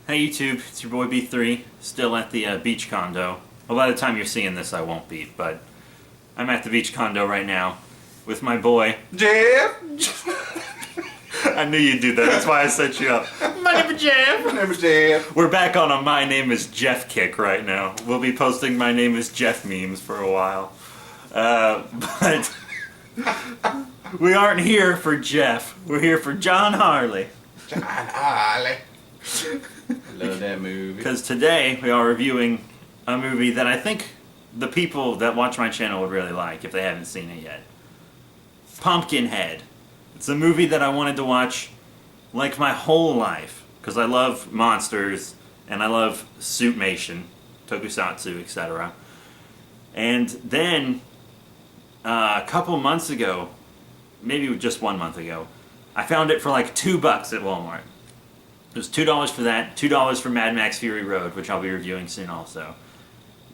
Hey YouTube, it's your boy B3, still at the beach condo. Well, by the time you're seeing this, I won't be, but I'm at the beach condo right now with my boy, Jeff! I knew you'd do that, that's why I set you up. My name is Jeff! My name is Jeff. We're back on a My Name is Jeff kick right now. We'll be posting My Name is Jeff memes for a while. But we aren't here for Jeff, we're here for John Harley. John Harley. Love that movie. Because today we are reviewing a movie that I think the people that watch my channel would really like if they haven't seen it yet. Pumpkinhead. It's a movie that I wanted to watch like my whole life because I love monsters and I love suitmation, tokusatsu, etc. And then a couple months ago, maybe just 1 month ago, I found it for like $2 at Walmart. It was $2 for that, $2 for Mad Max Fury Road, which I'll be reviewing soon also.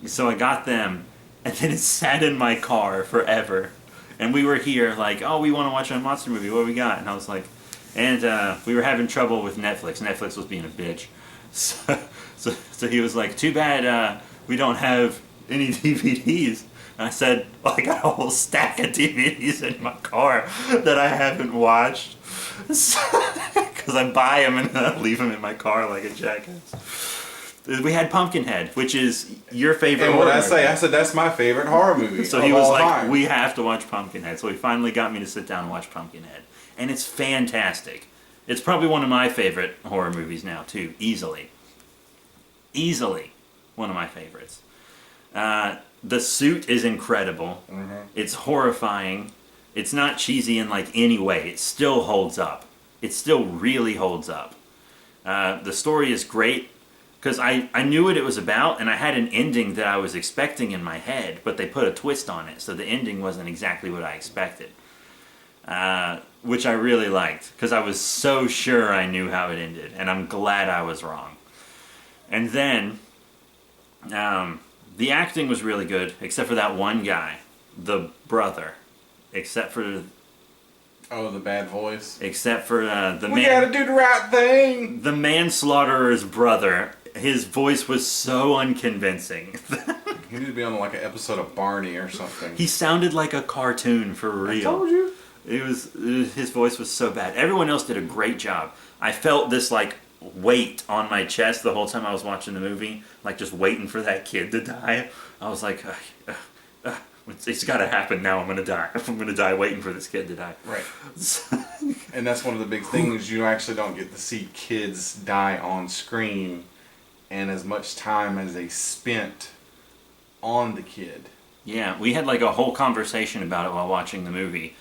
So I got them, and then it sat in my car forever. And we were here like, oh, we want to watch a monster movie, what do we got? And I was like, and we were having trouble with Netflix. Netflix was being a bitch. So he was like, too bad we don't have any DVDs. And I said, well, I got a whole stack of DVDs in my car that I haven't watched. Because I buy them and then I leave them in my car like a jackass. We had Pumpkinhead, which is your favorite And horror what I movie. said that's my favorite horror movie. So of he was all like, time. we have to watch Pumpkinhead. So he finally got me to sit down and watch Pumpkinhead. And it's fantastic. It's probably one of my favorite horror movies now, too. Easily. Easily one of my favorites. The suit is incredible. Mm-hmm. It's horrifying. It's not cheesy in like any way. It still holds up. It still really holds up. The story is great because I knew what it was about and I had an ending that I was expecting in my head, but they put a twist on it, so the ending wasn't exactly what I expected. Which I really liked because I was so sure I knew how it ended, and I'm glad I was wrong. And then the acting was really good, except for that one guy, the brother. Except for... Oh, the bad voice. Except for the We gotta do the right thing! the manslaughterer's brother. His voice was so unconvincing. He need to be on like an episode of Barney or something. He sounded like a cartoon for real. I told you. His voice was so bad. Everyone else did a great job. I felt this like weight on my chest the whole time I was watching the movie, like just waiting for that kid to die. I was like, it's got to happen now. I'm gonna die. I'm gonna die waiting for this kid to die. Right. And that's one of the big things. You actually don't get to see kids die on screen, and as much time as they spent on the kid. Yeah, we had like a whole conversation about it while watching the movie.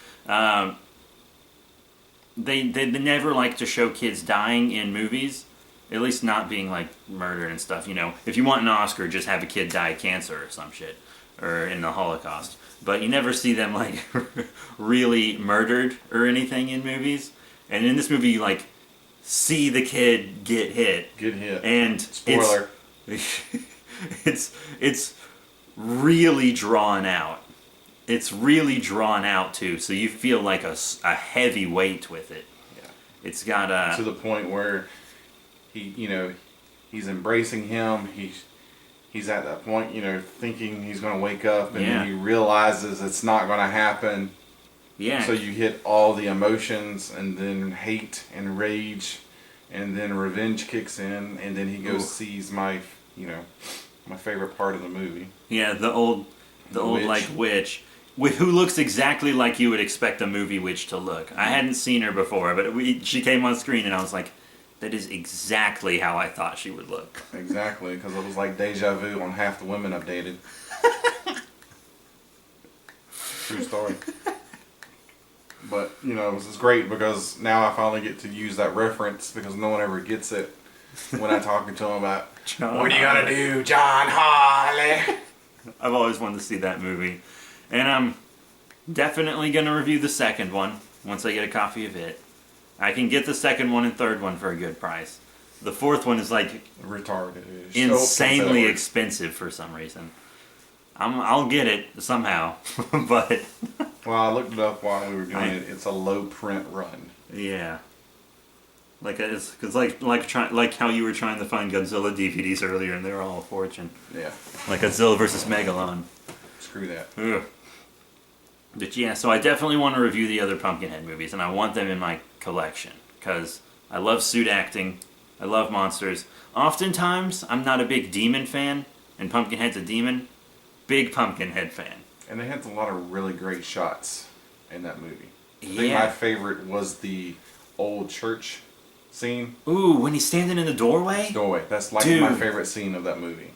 They never like to show kids dying in movies, at least not being like murdered and stuff. You know, if you want an Oscar, just have a kid die of cancer or some shit, or in the Holocaust. But you never see them like really murdered or anything in movies. And in this movie, you like see the kid get hit. Get hit. And Spoiler. It's really drawn out. It's really drawn out too, so you feel like a heavy weight with it. Yeah. It's got a... To the point where he's embracing him. He's at that point, thinking he's going to wake up, and then he realizes it's not going to happen. Yeah. So you hit all the emotions, and then hate and rage, and then revenge kicks in, and then he goes sees my favorite part of the movie. Yeah, the old witch. like witch, who looks exactly like you would expect a movie witch to look. I hadn't seen her before, but she came on screen, and I was like, that is exactly how I thought she would look. Exactly, because it was like deja vu on half the women updated. True story. But, this is great because now I finally get to use that reference because no one ever gets it when I'm talking to them about, what are you going to do, John Harley? I've always wanted to see that movie. And I'm definitely going to review the second one once I get a copy of it. I can get the second one and third one for a good price. The fourth one is like retarded, insanely expensive for some reason. I'll get it somehow, but well, I looked it up while we were doing it. It's a low print run. Yeah. Like how you were trying to find Godzilla DVDs earlier, and they were all a fortune. Yeah. Like Godzilla versus Megalon. Screw that. Ugh. But yeah, so I definitely want to review the other Pumpkinhead movies, and I want them in my collection because I love suit acting, I love monsters. Oftentimes, I'm not a big demon fan, and Pumpkinhead's a demon. Big Pumpkinhead fan. And they had a lot of really great shots in that movie. I think Yeah. my favorite was the old church scene. Ooh, when he's standing in the doorway? Doorway. That's like Dude. my favorite scene of that movie.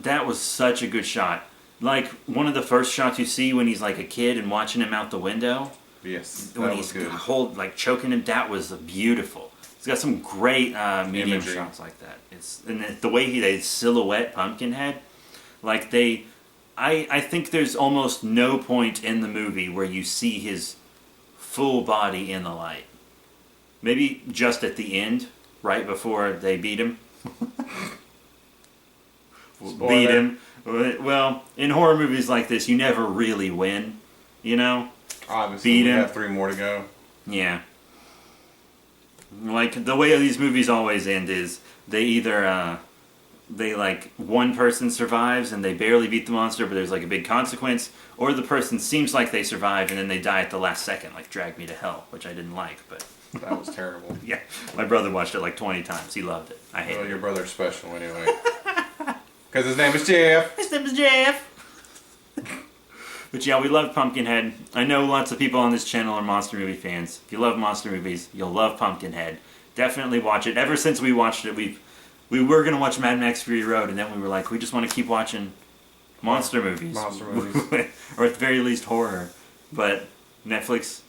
That was such a good shot. Like, one of the first shots you see when he's like a kid and watching him out the window. Yes, that When was he's good. choking him, that was beautiful. It's got some great medium Imagery. shots like that. And the way they silhouette Pumpkinhead, like I think there's almost no point in the movie where you see his full body in the light. Maybe just at the end, right before they beat him. Beat him. Well, in horror movies like this, you never really win, you know? Obviously, Beat we him. have 3 more to go. Yeah. Like, the way these movies always end is they either, one person survives and they barely beat the monster, but there's like a big consequence, or the person seems like they survived and then they die at the last second, like Drag Me to Hell, which I didn't like, but... That was terrible. Yeah, my brother watched it like 20 times. He loved it. I hate Well, it. your brother's special anyway. Because his name is Jeff. His name is Jeff. But yeah, we love Pumpkinhead. I know lots of people on this channel are monster movie fans. If you love monster movies, you'll love Pumpkinhead. Definitely watch it. Ever since we watched it, we were going to watch Mad Max Fury Road, and then we were like, we just want to keep watching monster movies. Monster movies. Or at the very least, horror. But Netflix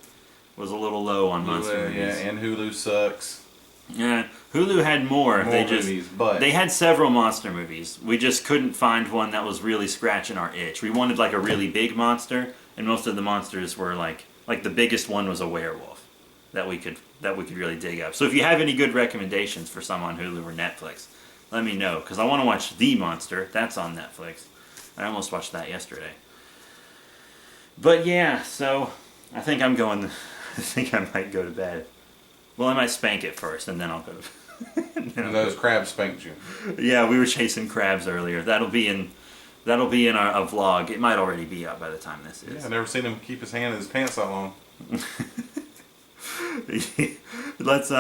was a little low on monster Hulu, movies. yeah, and Hulu sucks. Yeah, Hulu had more. Movies, but They had several monster movies. We just couldn't find one that was really scratching our itch. We wanted like a really big monster, and most of the monsters were like the biggest one was a werewolf that we could really dig up. So if you have any good recommendations for some on Hulu or Netflix, let me know because I want to watch The Monster. That's on Netflix. I almost watched that yesterday. But yeah, so I think I might go to bed. Well, I might spank it first, and then I'll go. And those crabs spanked you. Yeah, we were chasing crabs earlier. That'll be in our vlog. It might already be up by the time this is. Yeah, I've never seen him keep his hand in his pants that long. Let's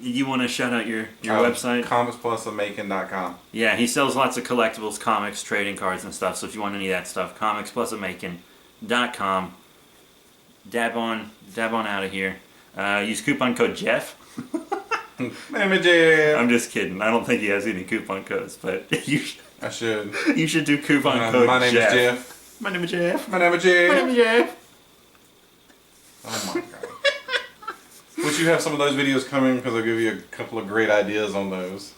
you want to shout out your website? ComicsPlusAmakin.com. Yeah, he sells lots of collectibles, comics, trading cards, and stuff. So if you want any of that stuff, ComicsPlusAmakin.com. Dab on out of here. Use coupon code Jeff. Name is Jeff. I'm just kidding. I don't think he has any coupon codes, but I should. You should do coupon code My name Jeff. is Jeff. My name is Jeff. My name is Jeff. My name is Jeff. Oh my god. Would you have some of those videos coming? Because I'll give you a couple of great ideas on those.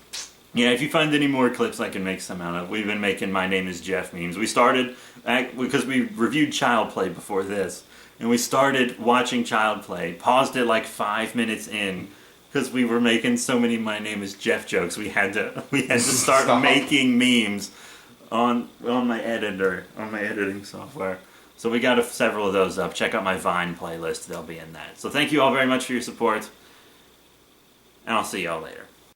Yeah, if you find any more clips, I can make some out of. We've been making My Name is Jeff memes. We started, because we reviewed Child Play before this, and we started watching Child Play, paused it like 5 minutes in, because we were making so many My Name is Jeff jokes, we had to start Stop. making memes on my editing software. So we got several of those up. Check out my Vine playlist, they'll be in that. So thank you all very much for your support, and I'll see y'all later.